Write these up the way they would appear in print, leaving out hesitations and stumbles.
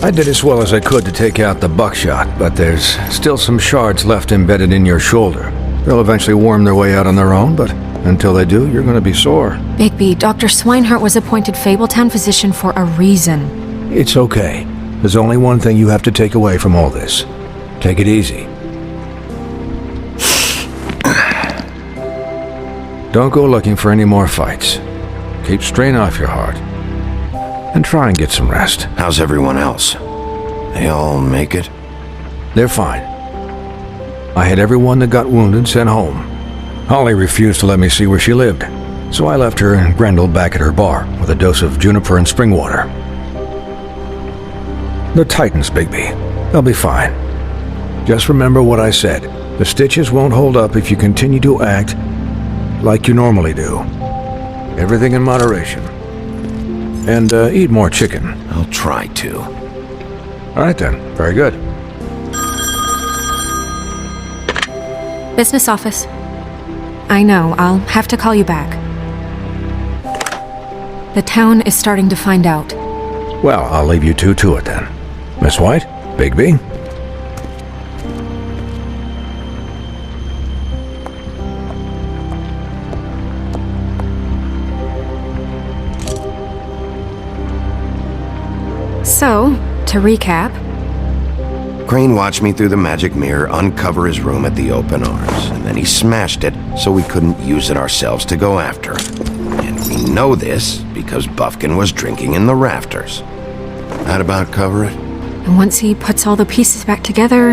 I did as well as I could to take out the buckshot, but there's still some shards left embedded in your shoulder. They'll eventually worm their way out on their own, but until they do, you're gonna be sore. Bigby, Dr. Swinehart was appointed Fabletown physician for a reason. It's okay. There's only one thing you have to take away from all this. Take it easy. Don't go looking for any more fights. Keep strain off your heart. And try and get some rest. How's everyone else? They all make it? They're fine. I had everyone that got wounded sent home. Holly refused to let me see where she lived, so I left her and Grendel back at her bar with a dose of juniper and spring water. They're Titans, Bigby. They'll be fine. Just remember what I said. The stitches won't hold up if you continue to act like you normally do. Everything in moderation. And eat more chicken. I'll try to. All right then. Very good. Business office. I know, I'll have to call you back. The town is starting to find out. Well, I'll leave you two to it then. Miss White, Bigby. So, to recap, Crane watched me through the magic mirror uncover his room at the Open Arms, and then he smashed it so we couldn't use it ourselves to go after him. And we know this because Buffkin was drinking in the rafters. That about cover it? and once he puts all the pieces back together,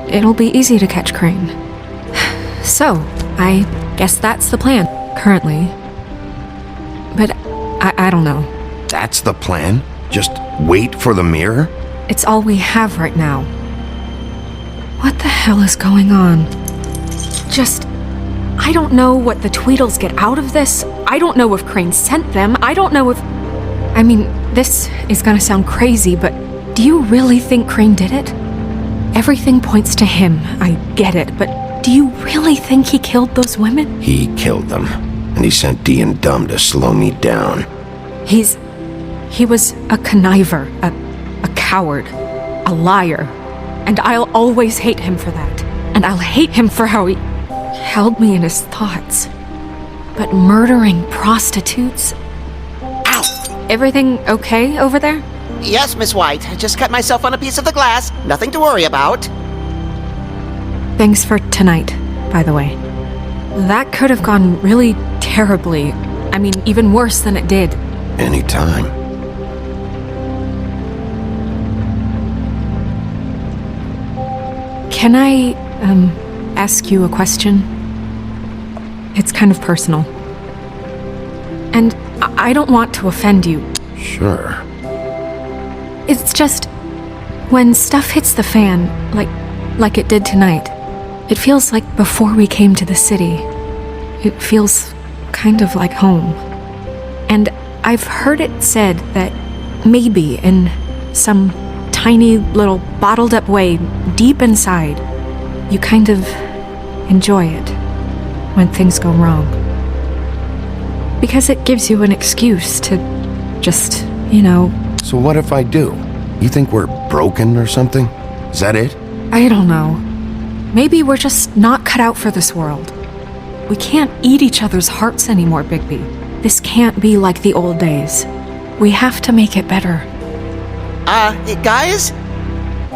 it'll be easy to catch Crane. So, I guess that's the plan, currently. But I don't know. That's the plan? Just wait for the mirror? It's all we have right now. What the hell is going on? I don't know what the Tweedles get out of this. I don't know if Crane sent them. I don't know if... I mean, this is gonna sound crazy, but do you really think Crane did it? Everything points to him, I get it, but do you really think he killed those women? He killed them, and he sent Dee and Dumb to slow me down. He was a conniver, a coward, a liar, and I'll always hate him for that. And I'll hate him for how he held me in his thoughts. But murdering prostitutes? Ow! Everything okay over there? Yes, Miss White. I just cut myself on a piece of the glass. Nothing to worry about. Thanks for tonight, by the way. That could have gone really terribly. I mean, even worse than it did. Anytime. Can I, ask you a question? It's kind of personal. And I don't want to offend you. Sure. It's just, when stuff hits the fan, like it did tonight, it feels like before we came to the city. It feels kind of like home. And I've heard it said that maybe in some tiny little bottled up way deep inside, you kind of enjoy it when things go wrong. Because it gives you an excuse to just, So what if I do? You think we're broken or something? Is that it? I don't know. Maybe we're just not cut out for this world. We can't eat each other's hearts anymore, Bigby. This can't be like the old days. We have to make it better. Guys?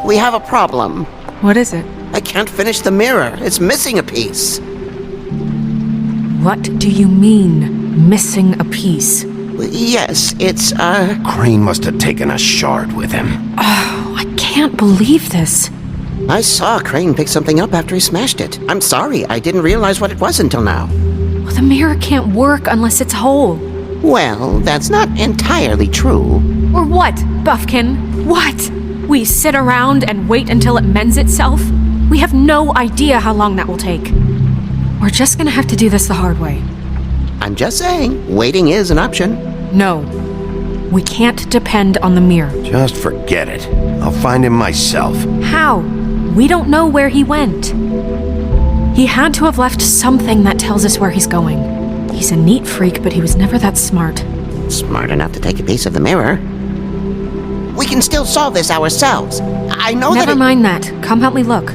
We have a problem. What is it? I can't finish the mirror. It's missing a piece. What do you mean, missing a piece? Yes, it's, Crane must have taken a shard with him. Oh, I can't believe this. I saw Crane pick something up after he smashed it. I'm sorry, I didn't realize what it was until now. Well, the mirror can't work unless it's whole. Well, that's not entirely true. Or what, Buffkin? What? We sit around and wait until it mends itself? We have no idea how long that will take. We're just gonna have to do this the hard way. I'm just saying, waiting is an option. No. We can't depend on the mirror. Just forget it. I'll find him myself. How? We don't know where he went. He had to have left something that tells us where he's going. He's a neat freak, but he was never that smart. Smart enough to take a piece of the mirror. We can still solve this ourselves. I know Never that mind that. Come help me look.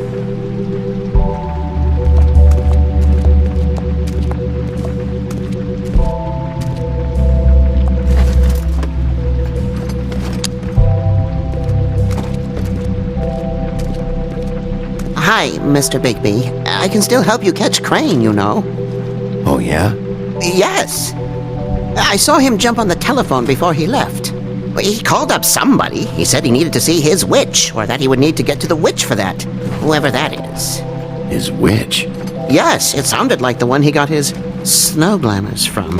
Hi, Mr. Bigby. I can still help you catch Crane, you know. Oh, yeah? Yes. I saw him jump on the telephone before he left. He called up somebody. He said he needed to see his witch, or that he would need to get to the witch for that. Whoever that is. His witch? Yes, it sounded like the one he got his snow glamours from.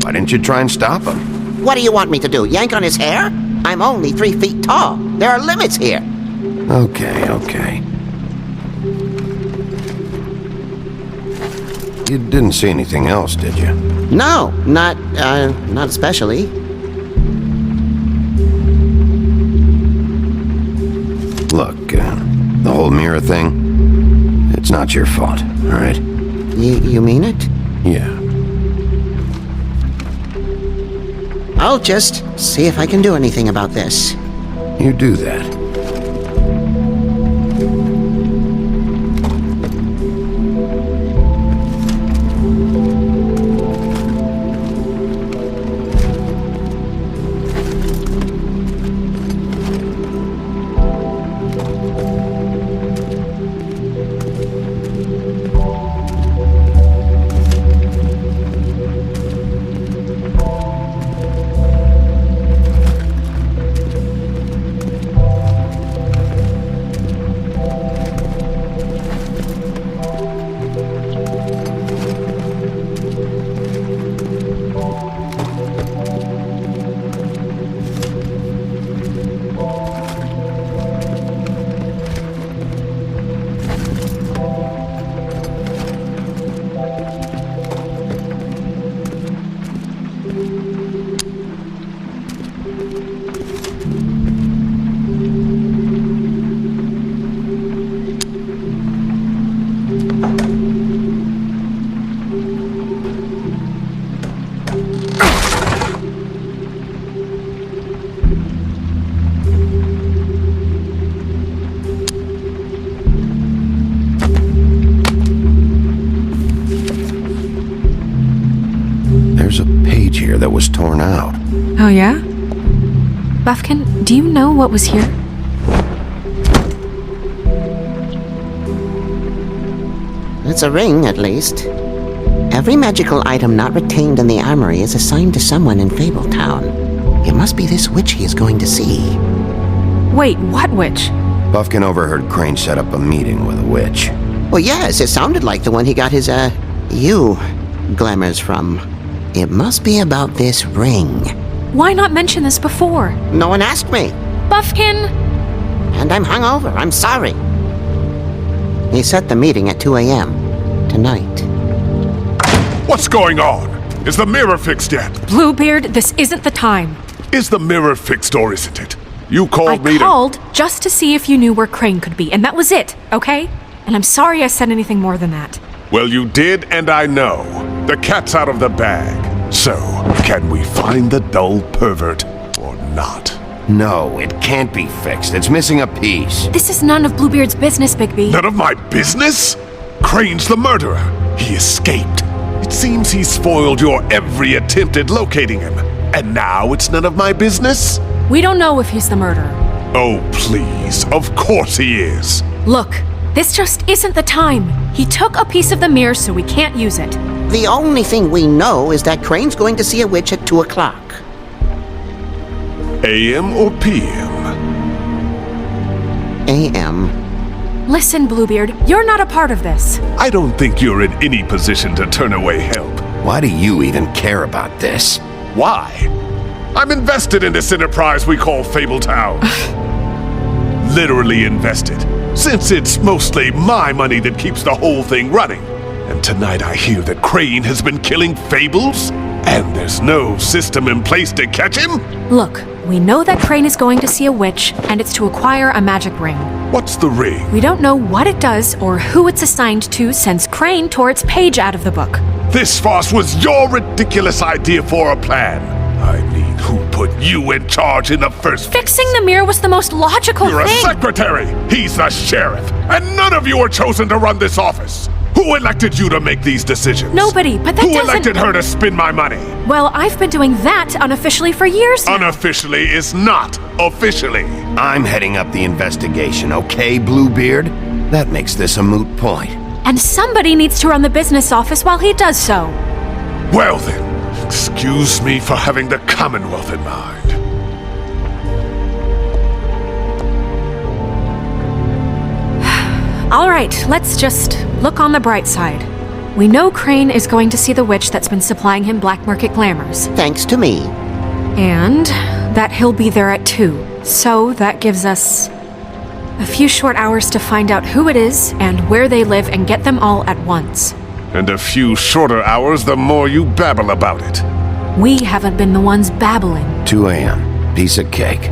Why didn't you try and stop him? What do you want me to do? Yank on his hair? I'm only 3 feet tall. There are limits here. Okay. You didn't see anything else, did you? No, not especially. Look, the whole mirror thing, it's not your fault, all right? You mean it? Yeah. I'll just see if I can do anything about this. You do that. There's a page here that was torn out. Oh, yeah? Buffkin, do you know what was here? It's a ring, at least. Every magical item not retained in the armory is assigned to someone in Fabletown. It must be this witch he is going to see. Wait, what witch? Buffkin overheard Crane set up a meeting with a witch. Well, yes, it sounded like the one he got his, glamours from. It must be about this ring. Why not mention this before? No one asked me. Buffkin! And I'm hungover. I'm sorry. He set the meeting at 2 a.m. tonight. What's going on? Is the mirror fixed yet? Bluebeard, this isn't the time. Is the mirror fixed or isn't it? You called I me called just to see if you knew where Crane could be, and that was it, okay? And I'm sorry I said anything more than that. Well, you did, and I know. The cat's out of the bag. So, can we find the dull pervert or not? No, it can't be fixed. It's missing a piece. This is none of Bluebeard's business, Bigby. None of my business? Crane's the murderer. He escaped. It seems he spoiled your every attempt at locating him. And now it's none of my business? We don't know if he's the murderer. Oh, please. Of course he is. Look, this just isn't the time. He took a piece of the mirror, so we can't use it. The only thing we know is that Crane's going to see a witch at 2 o'clock. AM or PM? A.M. Listen, Bluebeard, you're not a part of this. I don't think you're in any position to turn away help. Why do you even care about this? Why? I'm invested in this enterprise we call Fabletown. Literally invested, since it's mostly my money that keeps the whole thing running. And tonight I hear that Crane has been killing fables, and there's no system in place to catch him? Look, we know that Crane is going to see a witch, and it's to acquire a magic ring. What's the ring? We don't know what it does or who it's assigned to since Crane tore its page out of the book. This farce was your ridiculous idea for a plan. I mean, who put you in charge in the first place? Fixing the mirror was the most logical You're a thing. secretary! He's the sheriff! And none of you were chosen to run this office! Who elected you to make these decisions? Nobody, but that Who doesn't... elected her to spend my money? Well, I've been doing that unofficially for years now. Unofficially is not officially. I'm heading up the investigation, okay, Bluebeard? That makes this a moot point. And somebody needs to run the business office while he does so. Well then, excuse me for having the Commonwealth in mind. All right, let's just look on the bright side. We know Crane is going to see the witch that's been supplying him black market glamours. Thanks to me. And that he'll be there at 2. So that gives us a few short hours to find out who it is and where they live and get them all at once. And a few shorter hours the more you babble about it. We haven't been the ones babbling. 2 a.m. Piece of cake.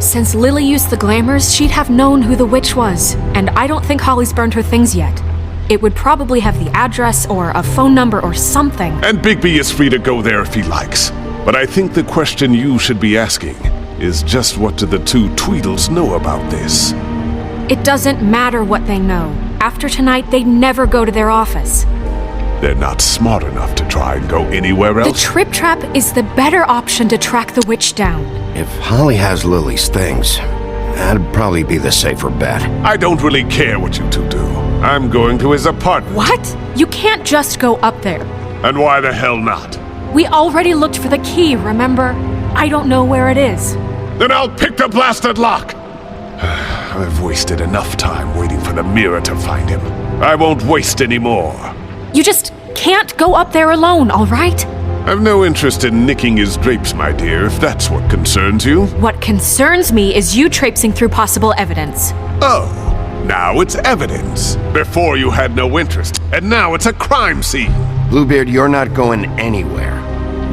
Since Lily used the glamours, she'd have known who the witch was, and I don't think Holly's burned her things yet. It would probably have the address or a phone number or something. And Bigby is free to go there if he likes. But I think the question you should be asking is just what do the two Tweedles know about this? It doesn't matter what they know. After tonight, they'd never go to their office. They're not smart enough to try and go anywhere The else. Trip Trap is the better option to track the witch down. If Holly has Lily's things, that'd probably be the safer bet. I don't really care what you two do. I'm going to his apartment. What? You can't just go up there. And why the hell not? We already looked for the key, remember? I don't know where it is. Then I'll pick the blasted lock! I've wasted enough time waiting for the mirror to find him. I won't waste any more. You just can't go up there alone, all right? I've no interest in nicking his drapes, my dear, if that's what concerns you. What concerns me is you traipsing through possible evidence. Oh, now it's evidence. Before you had no interest, and now it's a crime scene. Bluebeard, you're not going anywhere.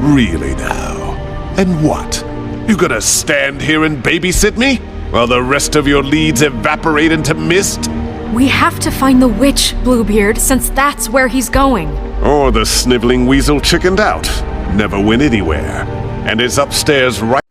Really now? And what? You gonna stand here and babysit me? While the rest of your leads evaporate into mist? We have to find the witch, Bluebeard, since that's where he's going. Or the sniveling weasel chickened out. Never went anywhere. And is upstairs right